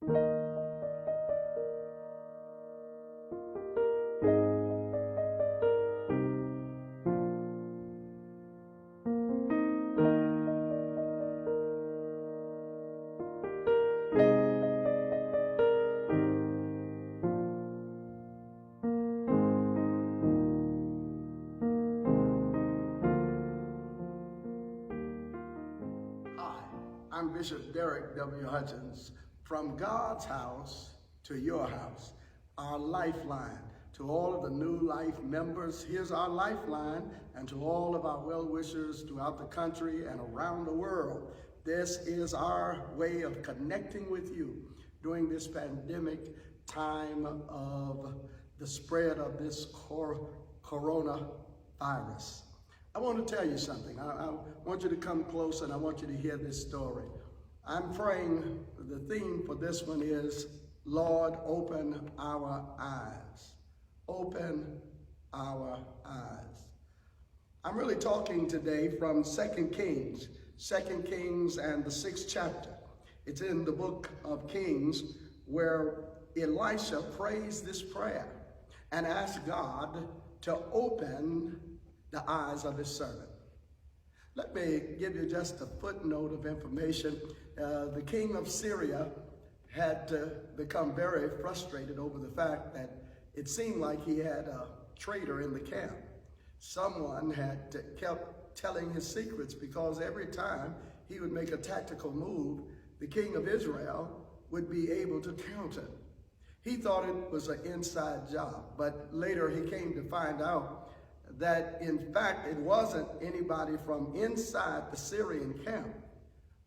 Hi, I'm Bishop Derek W. Hutchins. From God's house to your house, our lifeline. To all of the New Life members, here's our lifeline, and to all of our well-wishers throughout the country and around the world. This is our way of connecting with you during this pandemic time of the spread of this coronavirus. I want to tell you something. I want you to come close and I want you to hear this story. I'm praying, the theme for this one is, Lord, open our eyes. Open our eyes. I'm really talking today from 2 Kings and the 6th chapter. It's in the book of Kings where Elisha prays this prayer and asks God to open the eyes of his servant. Let me give you just a footnote of information. The king of Syria had become very frustrated over the fact that it seemed like he had a traitor in the camp. Someone had kept telling his secrets, because every time he would make a tactical move, the king of Israel would be able to counter. He thought it was an inside job, but later he came to find out that in fact it wasn't anybody from inside the Syrian camp,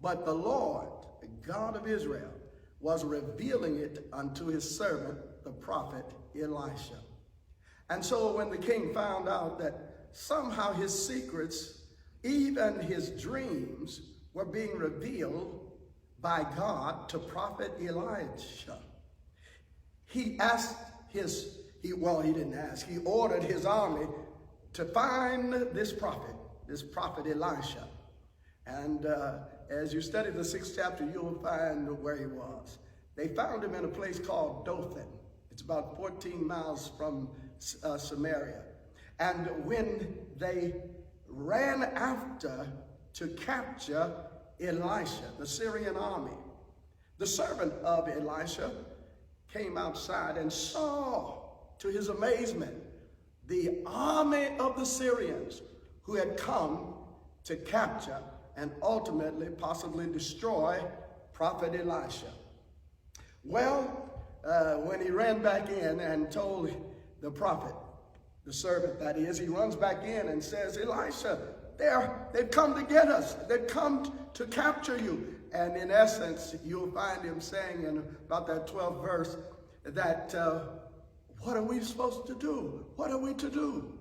but the Lord, the God of Israel, was revealing it unto his servant, the prophet Elisha. And so when the king found out that somehow his secrets, even his dreams, were being revealed by God to prophet Elisha, he ordered his army to find this prophet Elisha. And as you study the 6th chapter, you'll find where he was. They found him in a place called Dothan. It's about 14 miles from Samaria. And when they ran after to capture Elisha, the Syrian army, the servant of Elisha came outside and saw, to his amazement, the army of the Syrians who had come to capture and ultimately possibly destroy prophet Elisha. Well, when he ran back in and told the prophet, the servant that is, he runs back in and says, Elisha, they've come to get us. They've come to capture you. And in essence, you'll find him saying in about that 12th verse that, what are we supposed to do? What are we to do?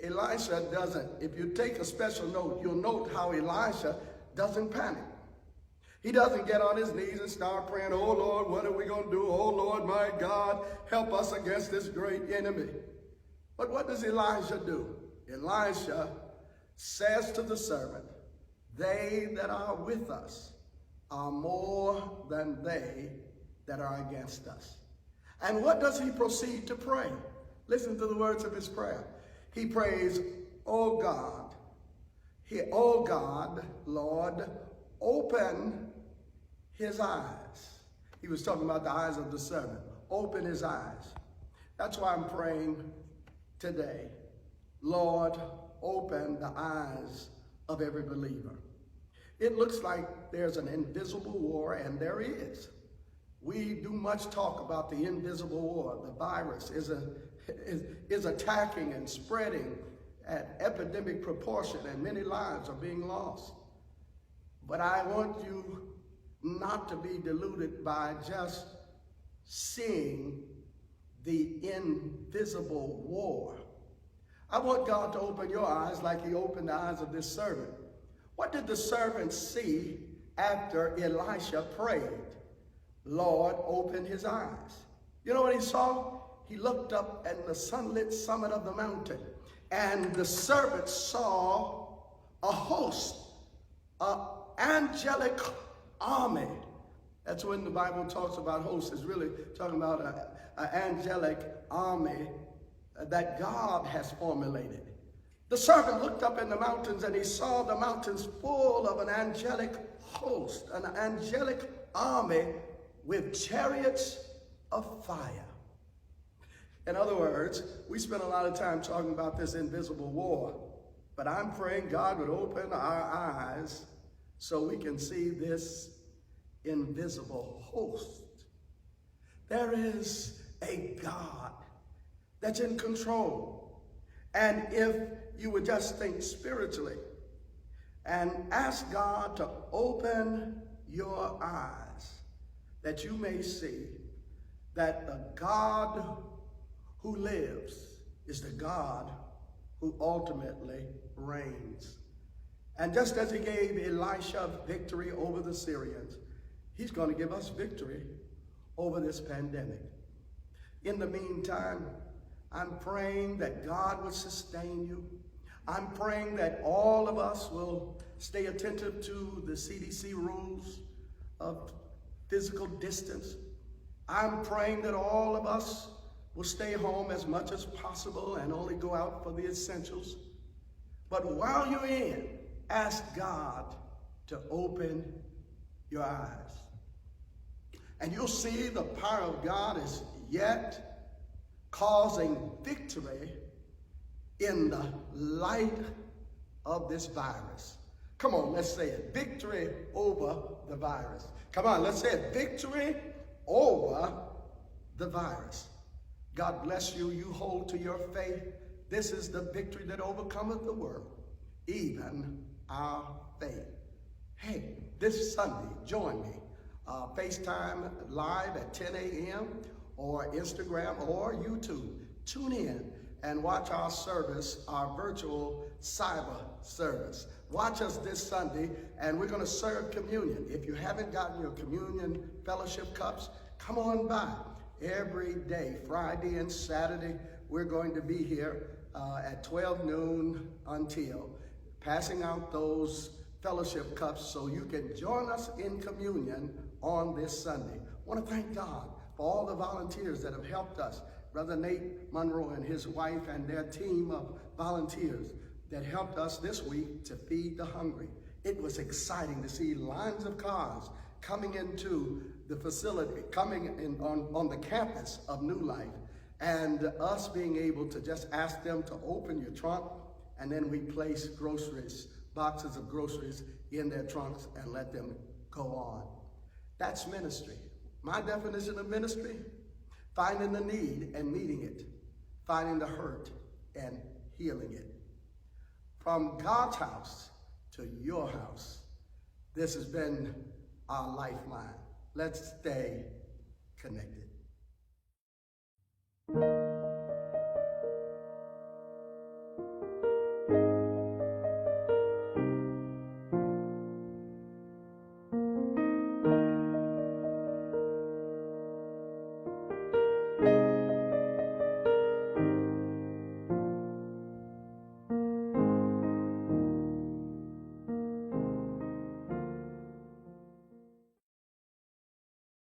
Elisha doesn't. If you take a special note, you'll note how Elisha doesn't panic. He doesn't get on his knees and start praying, oh Lord, what are we going to do? Oh Lord, my God, help us against this great enemy. But what does Elisha do? Elisha says to the servant, they that are with us are more than they that are against us. And what does he proceed to pray? Listen to the words of his prayer. He prays, oh God, Lord, open his eyes. He was talking about the eyes of the servant. Open his eyes. That's why I'm praying today. Lord, open the eyes of every believer. It looks like there's an invisible war, and there is. We do much talk about the invisible war. The virus is attacking and spreading at epidemic proportion, and many lives are being lost. But I want you not to be deluded by just seeing the invisible war. I want God to open your eyes like he opened the eyes of this servant. What did the servant see after Elisha prayed? Lord, open his eyes. You know what he saw? He looked up at the sunlit summit of the mountain, and the servant saw a host, an angelic army That's when the Bible talks about hosts. It's really talking about an angelic army that God has formulated. The servant looked up in the mountains and he saw the mountains full of an angelic host, an angelic army with chariots of fire. In other words, we spend a lot of time talking about this invisible war, but I'm praying God would open our eyes so we can see this invisible host. There is a God that's in control. And if you would just think spiritually and ask God to open your eyes that you may see that the God who lives is the God who ultimately reigns. And just as he gave Elisha victory over the Syrians, he's going to give us victory over this pandemic. In the meantime, I'm praying that God will sustain you. I'm praying that all of us will stay attentive to the CDC rules of physical distance. I'm praying that all of us will stay home as much as possible and only go out for the essentials. But while you're in, ask God to open your eyes. And you'll see the power of God is yet causing victory in the light of this virus. Come on, let's say it. Victory over the virus. Come on, let's say it. Victory over the virus. God bless you. You hold to your faith. This is the victory that overcometh the world, even our faith. Hey, this Sunday, join me. FaceTime live at 10 a.m. or Instagram or YouTube. Tune in and watch our service, our virtual cyber service. Watch us this Sunday, and we're going to serve communion. If you haven't gotten your communion fellowship cups, come on by. Every day, Friday and Saturday, we're going to be here at 12 noon until, passing out those fellowship cups so you can join us in communion on this Sunday. I want to thank God for all the volunteers that have helped us. Brother Nate Monroe and his wife and their team of volunteers that helped us this week to feed the hungry. It was exciting to see lines of cars coming into the facility, coming in on the campus of New Life, and us being able to just ask them to open your trunk, and then we place groceries, boxes of groceries in their trunks and let them go on. That's ministry. My definition of ministry: finding the need and meeting it, finding the hurt and healing it. From God's house to your house, this has been our lifeline. Let's stay connected.